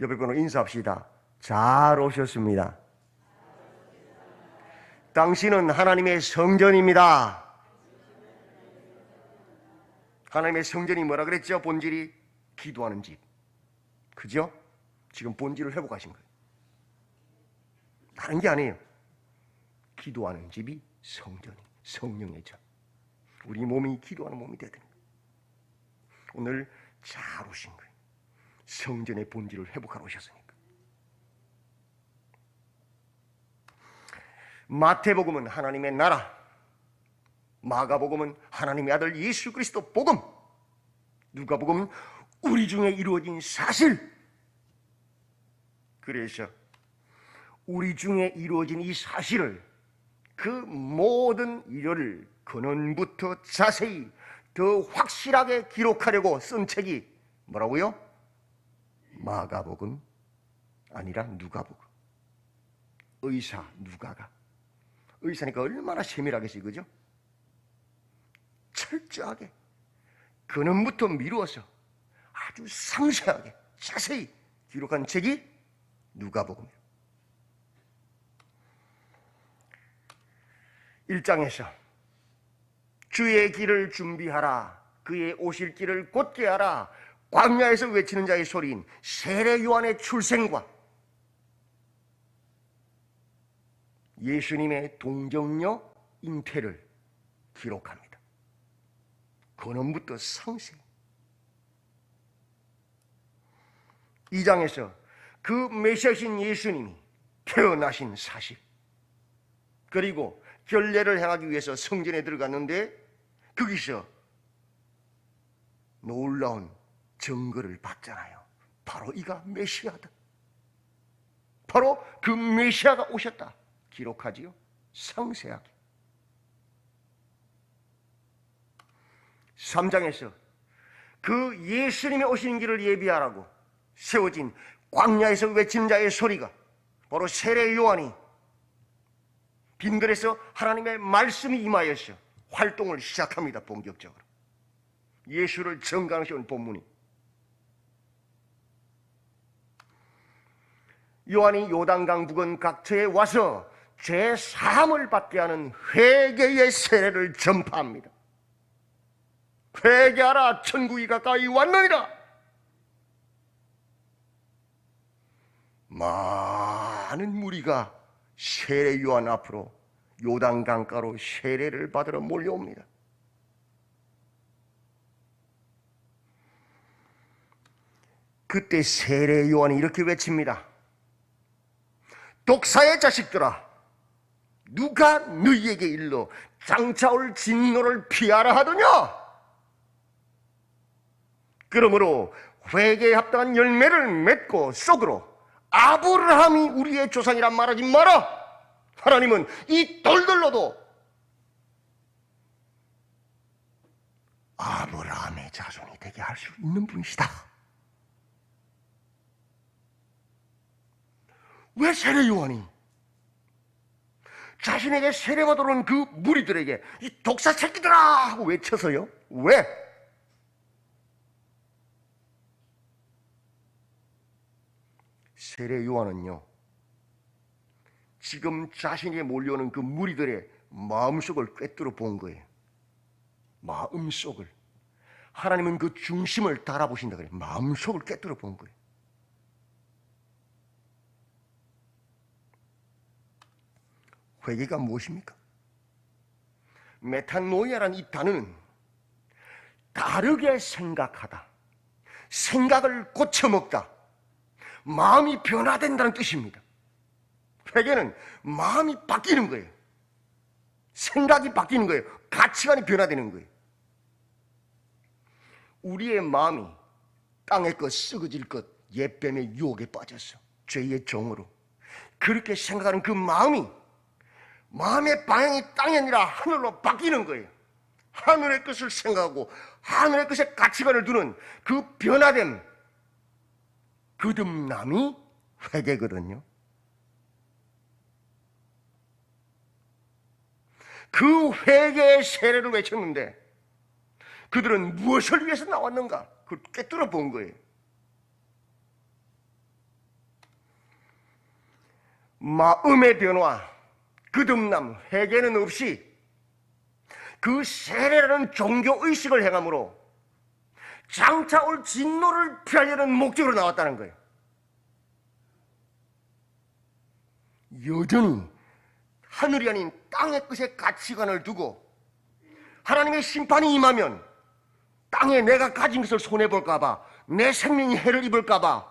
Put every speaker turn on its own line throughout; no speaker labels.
옆에 분으로 인사합시다. 잘 오셨습니다. 당신은 하나님의 성전입니다. 하나님의 성전이 뭐라 그랬죠? 본질이 기도하는 집. 그죠? 지금 본질을 회복하신 거예요. 다른 게 아니에요. 기도하는 집이 성전이, 성령의 전. 우리 몸이 기도하는 몸이 되야 되는 거예요. 오늘 잘 오신 거예요. 성전의 본질을 회복하러 오셨으니까. 마태복음은 하나님의 나라, 마가복음은 하나님의 아들 예수 그리스도 복음, 누가복음은 우리 중에 이루어진 사실. 그래서 우리 중에 이루어진 이 사실을, 그 모든 일을 근원부터 자세히 더 확실하게 기록하려고 쓴 책이 뭐라고요? 마가복음 아니라 누가복음. 의사 누가가, 의사니까 얼마나 세밀하겠어요, 그죠? 철저하게 근원부터 미루어서 아주 상세하게 자세히 기록한 책이 누가복음이에요. 1장에서 주의 길을 준비하라, 그의 오실 길을 곧게 하라, 광야에서 외치는 자의 소리인 세례 요한의 출생과 예수님의 동정녀 잉태를 기록합니다. 근원부터 상세히. 2장에서 그 메시아신 예수님이 태어나신 사실, 그리고 결례를 행하기 위해서 성전에 들어갔는데 거기서 놀라운 증거를 받잖아요. 바로 이가 메시아다. 바로 그 메시아가 오셨다. 기록하지요. 상세하게. 3장에서 그 예수님의 오시는 길을 예비하라고 세워진 광야에서 외치는 자의 소리가 바로 세례 요한이 빈들에서 하나님의 말씀이 임하여서 활동을 시작합니다. 본격적으로 예수를 증거하시는 본문이. 요한이 요단강 부근 각처에 와서 죄 사함을 받게 하는 회개의 세례를 전파합니다. 회개하라, 천국이 가까이 왔느니라. 많은 무리가 세례 요한 앞으로 요단강가로 세례를 받으러 몰려옵니다. 그때 세례 요한이 이렇게 외칩니다. 독사의 자식들아, 누가 너희에게 일러 장차올 진노를 피하라 하더냐? 그러므로 회개에 합당한 열매를 맺고 쏙으로 아브라함이 우리의 조상이란 말하지 마라. 하나님은 이 돌들로도 아브라함의 자손이 되게 할 수 있는 분이시다. 왜 세례 요한이 자신에게 세례받으러 온 그 무리들에게 이 독사 새끼들아 하고 외쳐서요? 왜? 세례 요한은요, 지금 자신에게 몰려오는 그 무리들의 마음속을 꿰뚫어 본 거예요. 마음속을. 하나님은 그 중심을 달아보신다 그래요. 마음속을 꿰뚫어 본 거예요. 회개가 무엇입니까? 메타노이아라는 이 단어는 다르게 생각하다, 생각을 고쳐먹다, 마음이 변화된다는 뜻입니다. 회개는 마음이 바뀌는 거예요. 생각이 바뀌는 거예요. 가치관이 변화되는 거예요. 우리의 마음이 땅의 것, 썩어질 것, 옛뱀의 유혹에 빠졌어. 죄의 종으로. 그렇게 생각하는 그 마음이, 마음의 방향이 땅이 아니라 하늘로 바뀌는 거예요. 하늘의 것을 생각하고 하늘의 것에 가치관을 두는 그 변화된 거듭남이 회개거든요. 그 회개의 세례를 외쳤는데 그들은 무엇을 위해서 나왔는가? 그걸 꿰뚫어 본 거예요. 마음의 변화, 거듭남, 회개는 없이 그 세례라는 종교의식을 행함으로 장차 올 진노를 피하려는 목적으로 나왔다는 거예요. 여전히 하늘이 아닌 땅의 것에 가치관을 두고 하나님의 심판이 임하면 땅에 내가 가진 것을 손해볼까 봐, 내 생명이 해를 입을까 봐,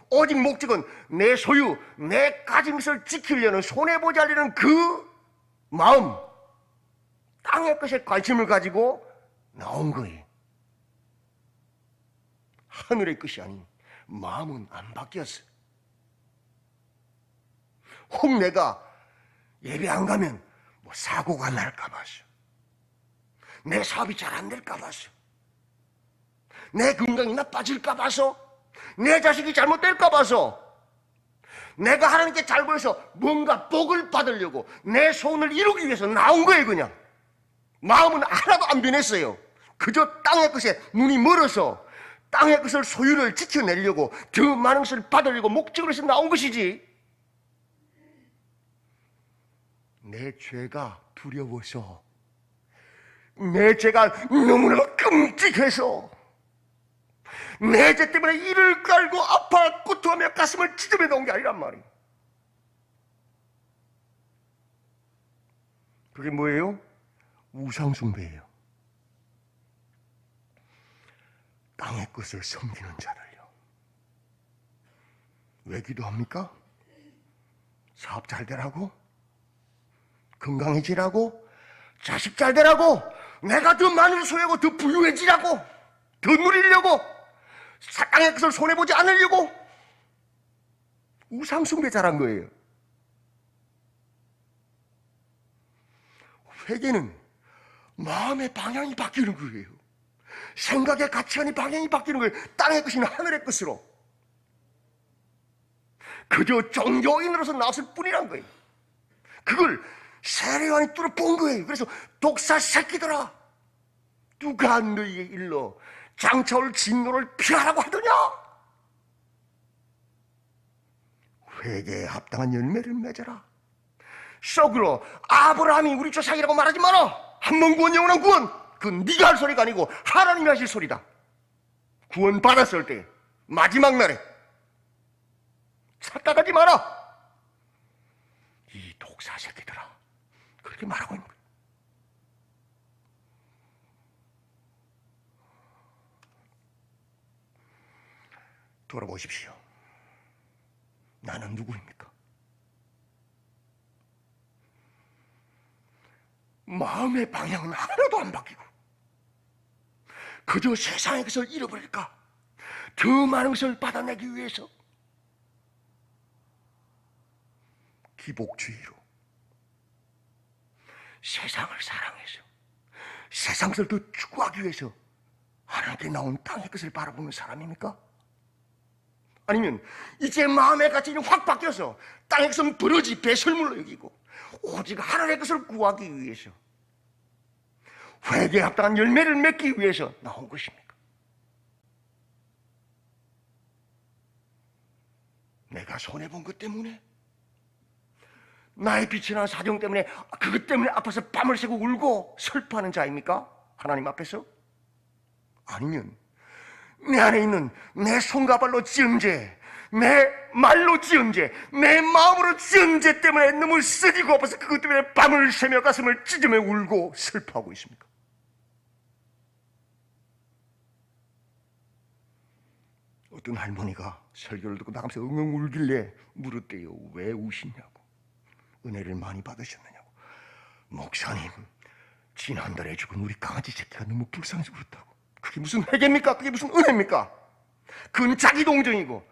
오직 목적은 내 소유, 내 가진 것을 지키려는, 손해보지 않으려는 그 마음, 땅의 것에 관심을 가지고 나온 거예요. 하늘의 것이 아닌 마음은 안 바뀌었어요. 혹 내가 예배 안 가면 뭐 사고가 날까 봐서, 내 사업이 잘 안 될까 봐서, 내 건강이 나빠질까 봐서, 내 자식이 잘못될까 봐서, 내가 하나님께 잘 보여서 뭔가 복을 받으려고 내 소원을 이루기 위해서 나온 거예요. 그냥 마음은 하나도 안 변했어요. 그저 땅의 것에 눈이 멀어서 땅의 것을, 소유를 지켜내려고, 더 많은 것을 받으려고 목적으로 해서 나온 것이지, 내 죄가 두려워서, 내 죄가 너무나 끔찍해서, 내 죄 때문에 이를 깔고 아파 고통하며 가슴을 찢어내 놓은 게 아니란 말이에요. 그게 뭐예요? 우상숭배예요. 땅의 것을 섬기는 자를요. 왜 기도합니까? 사업 잘 되라고? 건강해지라고? 자식 잘 되라고? 내가 더 많은 소유하고 더 부유해지라고? 더 누리려고? 땅의 것을 손해보지 않으려고? 우상숭배 잘한 거예요. 회개는 마음의 방향이 바뀌는 거예요. 생각의 가치관이 방향이 바뀌는 거예요. 땅의 것이나 하늘의 것으로. 그저 종교인으로서 나왔을 뿐이란 거예요. 그걸 세례요한이 뚫어본 거예요. 그래서 독사 새끼들아, 누가 너희에게 일러 장차 올 진노를 피하라고 하더냐? 회개에 합당한 열매를 맺어라. 속으로 아브라함이 우리 조상이라고 말하지 마라. 한 번 구원, 영원한 구원. 그건 네가 할 소리가 아니고 하나님이 하실 소리다. 구원 받았을 때 마지막 날에 착각하지 마라. 이 독사 새끼들아, 그렇게 말하고 있는 거예요. 돌아보십시오. 나는 누구입니까? 마음의 방향은 하나도 안 바뀌고 그저 세상의 것을 잃어버릴까, 더 많은 것을 받아내기 위해서 기복주의로 세상을 사랑해서 세상 것을 더 추구하기 위해서 하나님께 나온 땅의 것을 바라보는 사람입니까? 아니면 이제 마음의 가치는 확 바뀌어서 땅의 것은 버러지, 배설물로 여기고 오직 하나님의 것을 구하기 위해서, 회개에 합당한 열매를 맺기 위해서 나온 것입니까? 내가 손해본 것 때문에, 나의 비천한 사정 때문에, 그것 때문에 아파서 밤을 새고 울고 슬퍼하는 자입니까? 하나님 앞에서? 아니면 내 안에 있는 내 손과 발로 지은 죄, 내 말로 지은 죄, 내 마음으로 지은 죄 때문에 너무 쓰디고 아파서 그것 때문에 밤을 새며 가슴을 찢으며 울고 슬퍼하고 있습니까? 어떤 할머니가 설교를 듣고 나가면서 엉엉 울길래 물었대요. 왜 우시냐고. 은혜를 많이 받으셨느냐고. 목사님, 지난달에 죽은 우리 강아지 새끼가 너무 불쌍해서 그렇다고. 그게 무슨 회개입니까? 그게 무슨 은혜입니까? 그건 자기 동정이고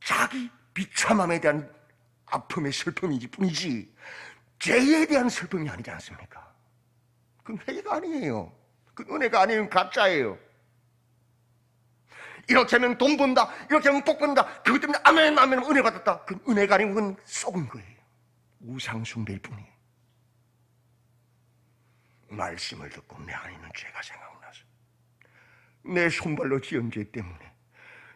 자기 비참함에 대한 아픔의 슬픔이지 뿐이지 죄에 대한 슬픔이 아니지 않습니까? 그건 회개가 아니에요. 그건 은혜가 아니에요. 가짜예요. 이렇게 하면 돈 번다, 이렇게 하면 복 번다, 그것 때문에 아멘 아멘 은혜 받았다. 그건 은혜가 아니고 그건 속은 거예요. 우상숭배일 뿐이에요. 말씀을 듣고 내 안에 있는 죄가 생각나서 내 손발로 지은 죄 때문에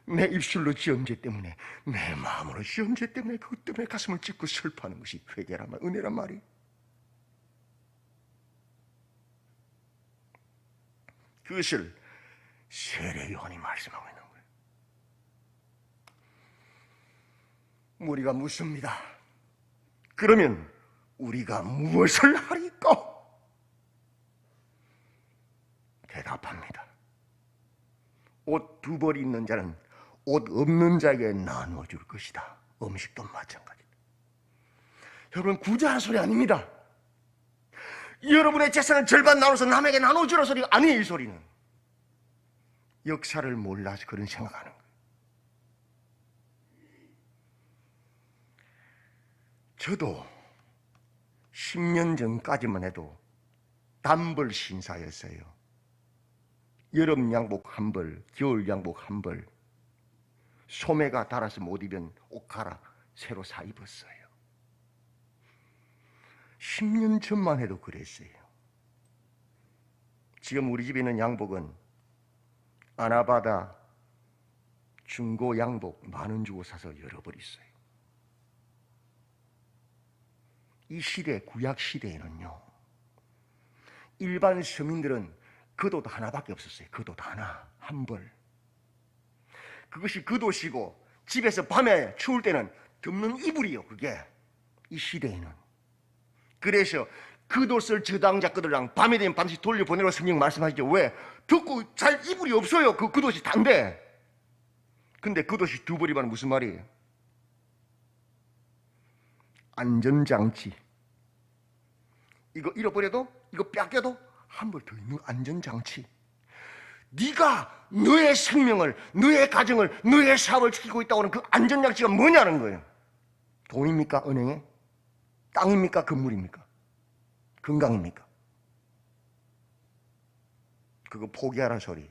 내 입술로 지은 죄 때문에, 내 마음으로 지은 죄 때문에, 그것 때문에 가슴을 찢고 슬퍼하는 것이 회개란 말, 은혜란 말이. 그것을 세례 요한이 말씀하고 있는 거예요. 우리가 묻습니다. 그러면 우리가 무엇을 하리까? 대답합니다. 옷 두 벌 있는 자는 옷 없는 자에게 나누어 줄 것이다. 음식도 마찬가지다. 여러분, 구제하는 소리 아닙니다. 여러분의 재산을 절반 나눠서 남에게 나눠주라 소리가 아니에요. 이 소리는 역사를 몰라서 그런 생각하는 거예요. 저도 10년 전까지만 해도 단벌 신사였어요. 여름 양복 한 벌, 겨울 양복 한 벌, 소매가 닳아서 못 입은 옷 갈아 새로 사 입었어요. 10년 전만 해도 그랬어요. 지금 우리 집에 있는 양복은 아나바다 중고 양복 10,000원 주고 사서 여러 벌 있어요. 이 시대, 구약 시대에는요, 일반 서민들은 겉옷 하나밖에 없었어요. 겉옷 하나, 한 벌. 그것이 겉옷이고 집에서 밤에 추울 때는 덮는 이불이요, 그게. 이 시대에는. 그래서 겉옷을 저당자 거들랑 밤에 되면 반드시 돌려보내라고 성경 말씀하시죠. 왜? 덮고 잘 이불이 없어요. 그 겉옷이 단데. 근데 겉옷이 두 벌이면 무슨 말이에요? 안전장치. 이거 잃어버려도, 이거 뺏겨도 한 벌 더 있는 안전장치. 네가 너의 생명을, 너의 가정을, 너의 사업을 지키고 있다고 하는 그 안전장치가 뭐냐는 거예요. 돈입니까? 은행에? 땅입니까? 건물입니까? 건강입니까? 그거 포기하라 소리.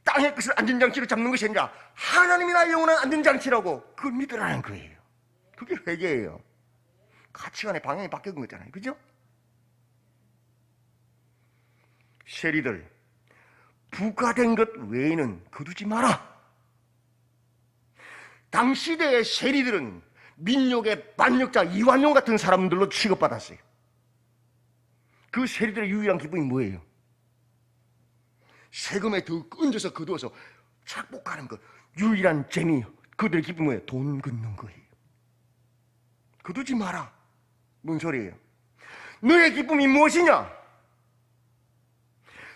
땅의 것을 안전장치로 잡는 것이 아니라 하나님이나 영원한 안전장치라고 그걸 믿으라는 거예요. 그게 회개예요. 가치관의 방향이 바뀐 거잖아요. 그죠? 세리들, 부과된 것 외에는 거두지 마라. 당시대의 세리들은 민족의 반역자, 이완용 같은 사람들로 취급받았어요. 그 세리들의 유일한 기쁨이 뭐예요? 세금에 더 얹어서 거두어서 착복하는 것. 유일한 재미, 그들의 기쁨이 뭐예요? 돈 걷는 거예요. 거두지 마라. 뭔 소리예요? 너의 기쁨이 무엇이냐?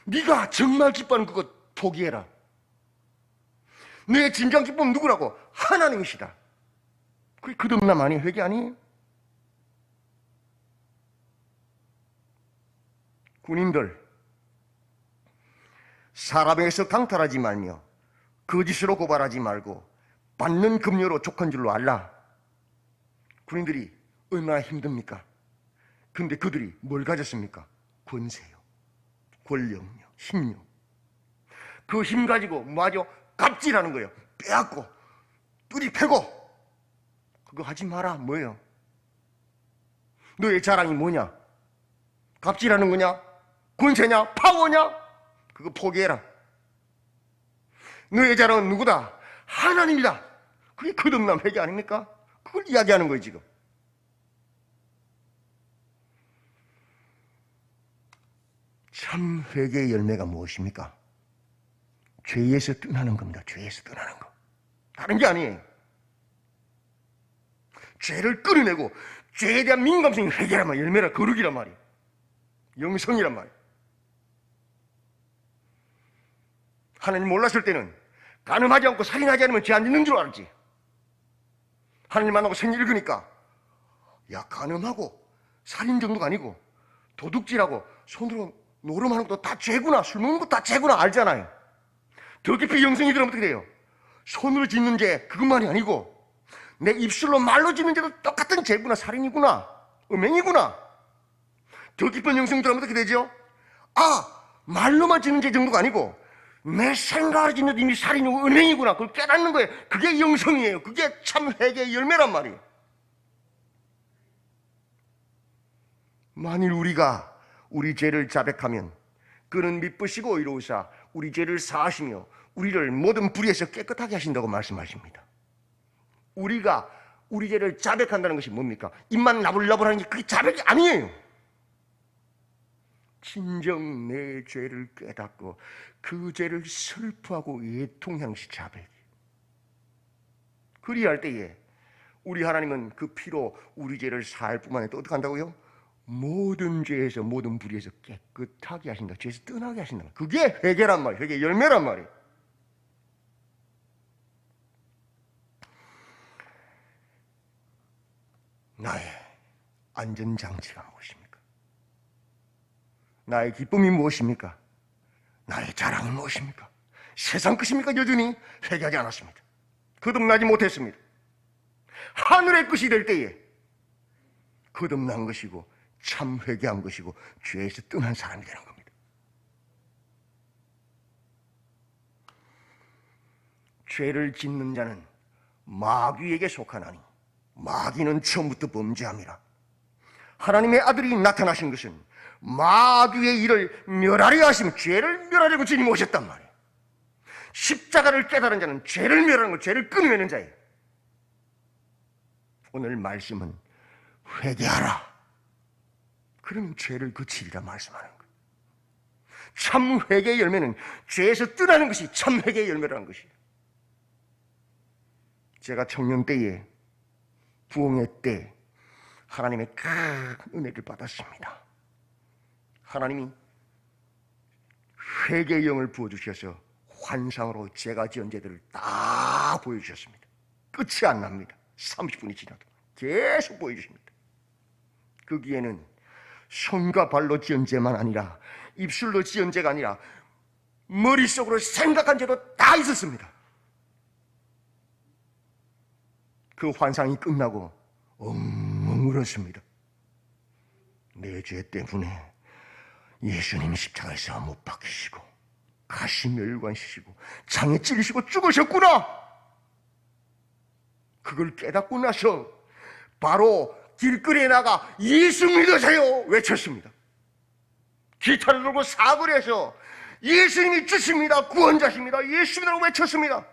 네가 정말 기뻐하는 그것 포기해라. 너의 진정 기쁨은 누구라고? 하나님이시다. 그게 거듭남 아니에요? 회개 아니에요? 군인들, 사람에게서 강탈하지 말며 거짓으로 고발하지 말고 받는 급료로 족한 줄로 알라. 군인들이 얼마나 힘듭니까? 근데 그들이 뭘 가졌습니까? 권세요, 권력요, 힘요. 그 힘 가지고 뭐하죠? 갑질하는 거예요. 빼앗고 뚜리 패고. 그거 하지 마라. 뭐예요? 너의 자랑이 뭐냐? 갑질하는 거냐? 권세냐? 파워냐? 그거 포기해라. 너의 자랑은 누구다? 하나님이다. 그게 거듭남 회개 아닙니까? 그걸 이야기하는 거예요 지금. 참 회개의 열매가 무엇입니까? 죄에서 떠나는 겁니다. 죄에서 떠나는 거. 다른 게 아니에요. 죄를 끌어내고 죄에 대한 민감성이 회개란 말이에요. 열매라, 거룩이란 말이에요. 영성이란 말이에요. 하나님 몰랐을 때는 간음하지 않고 살인하지 않으면 죄 안 짓는 줄 알았지. 하나님 만나고 생일 읽으니까 야, 간음하고 살인 정도가 아니고 도둑질하고 손으로 노름하는 것도 다 죄구나, 술 먹는 것도 다 죄구나 알잖아요. 더 깊이 영성이 들으면 어떻게 돼요? 손으로 짓는 죄 그것만이 아니고 내 입술로 말로 짓는 죄도 똑같은 죄구나, 살인이구나, 음행이구나. 더 깊은 영성이 들으면 어떻게 되죠? 아, 말로만 짓는 죄 정도가 아니고 내 생각으로 짓는 이미 살인이고 음행이구나. 그걸 깨닫는 거예요. 그게 영성이에요. 그게 참 회개의 열매란 말이에요. 만일 우리가 우리 죄를 자백하면 그는 미쁘시고 의로우사 우리 죄를 사하시며 우리를 모든 불의에서 깨끗하게 하신다고 말씀하십니다. 우리가 우리 죄를 자백한다는 것이 뭡니까? 입만 나불나불하는 게 그게 자백이 아니에요. 진정 내 죄를 깨닫고 그 죄를 슬퍼하고 애통하는 것이 자백이에요. 그리할 때에 우리 하나님은 그 피로 우리 죄를 사할 뿐만 아니라 또 어떻게 한다고요? 모든 죄에서 모든 불의에서 깨끗하게 하신다. 죄에서 떠나게 하신다. 그게 회개란 말이에요. 회개 열매란 말이에요. 나의 안전장치가 무엇입니까? 나의 기쁨이 무엇입니까? 나의 자랑은 무엇입니까? 세상 것입니까? 여전히 회개하지 않았습니다. 거듭나지 못했습니다. 하늘의 것이 될 때에 거듭난 것이고 참 회개한 것이고 죄에서 떠난 사람이 되는 겁니다. 죄를 짓는 자는 마귀에게 속하나니 마귀는 처음부터 범죄함이라. 하나님의 아들이 나타나신 것은 마귀의 일을 멸하려 하시면 죄를 멸하려고 주님 오셨단 말이에요. 십자가를 깨달은 자는 죄를 멸하는 것, 죄를 끊어내는 자예요. 오늘 말씀은 회개하라. 그러면 죄를 그치리라 말씀하는 거예요. 참 회개의 열매는 죄에서 떠나는 것이 참 회개의 열매라는 것이에요. 제가 청년 때에 부흥회 때 하나님의 큰 은혜를 받았습니다. 하나님이 회개의 영을 부어주셔서 환상으로 제가 지은 죄들을 다 보여주셨습니다. 끝이 안 납니다. 30분이 지나도 계속 보여주십니다. 거기에는 손과 발로 지은 죄만 아니라 입술로 지은 죄가 아니라 머릿속으로 생각한 죄도 다 있었습니다. 그 환상이 끝나고 엉엉 울었습니다. 내 죄 때문에 예수님이 십자가에서 못 박히시고 가시 멸관시키고 장에 찔리시고 죽으셨구나. 그걸 깨닫고 나서 바로 길거리에 나가 예수 믿으세요 외쳤습니다. 기타를 들고 사거리에서 예수님이 주십니다, 구원자십니다, 예수님이라고 외쳤습니다.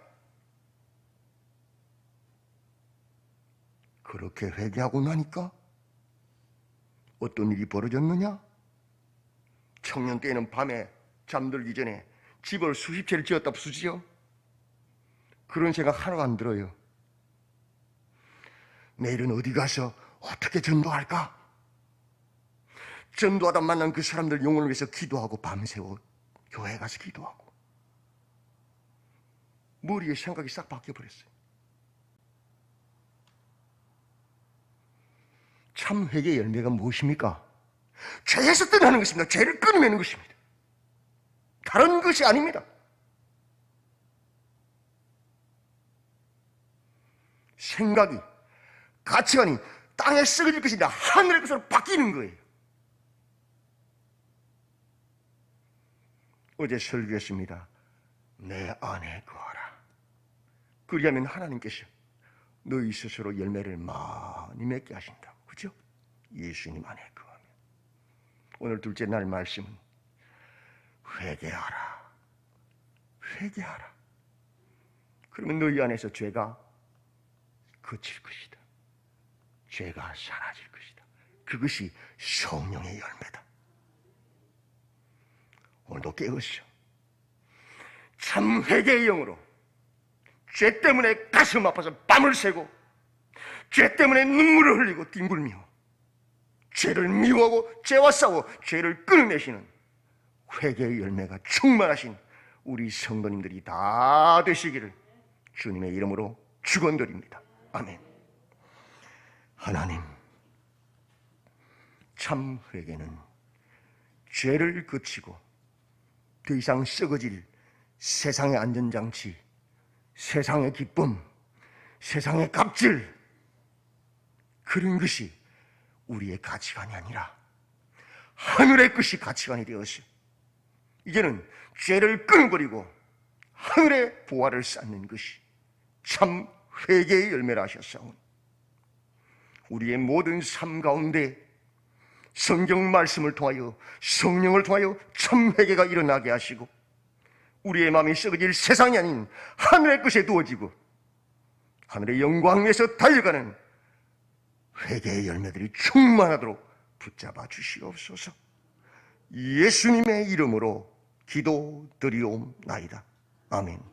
그렇게 회개하고 나니까 어떤 일이 벌어졌느냐? 청년 때에는 밤에 잠들기 전에 집을 수십 채를 지었다 부수지요. 그런 생각 하나가 안 들어요. 내일은 어디 가서 어떻게 전도할까? 전도하다 만난 그 사람들 영혼을 위해서 기도하고 밤새워 교회 가서 기도하고 머리에 생각이 싹 바뀌어버렸어요. 참 회개의 열매가 무엇입니까? 죄에서 떠나는 것입니다. 죄를 끊어내는 것입니다. 다른 것이 아닙니다. 생각이, 가치관이 땅에 썩어질 것이 아니라 하늘의 것으로 바뀌는 거예요. 어제 설교했습니다. 내 안에 거하라. 그리하면 하나님께서 너희 스스로 열매를 많이 맺게 하신다고. 그죠? 예수님 안에 거하면. 오늘 둘째 날 말씀은 회개하라. 회개하라. 그러면 너희 안에서 죄가 그칠 것이다. 죄가 사라질 것이다. 그것이 성령의 열매다. 오늘도 깨었어. 참 회개의 영으로 죄 때문에 가슴 아파서 밤을 새고 죄 때문에 눈물을 흘리고 뒹굴며 죄를 미워하고 죄와 싸워 죄를 끊어내시는 회개의 열매가 충만하신 우리 성도님들이 다 되시기를 주님의 이름으로 축원드립니다. 아멘. 하나님, 참 회개는 죄를 그치고 더 이상 썩어질 세상의 안전장치, 세상의 기쁨, 세상의 갑질, 그런 것이 우리의 가치관이 아니라 하늘의 것이 가치관이 되었어요. 이제는 죄를 끊어버리고 하늘의 보화를 쌓는 것이 참 회개의 열매라 하셨사오니 우리의 모든 삶 가운데 성경 말씀을 통하여 성령을 통하여 참 회개가 일어나게 하시고 우리의 마음이 썩어질 세상이 아닌 하늘의 것에 두어지고 하늘의 영광 위에서 달려가는 회개의 열매들이 충만하도록 붙잡아 주시옵소서. 예수님의 이름으로 기도드리옵나이다. 아멘.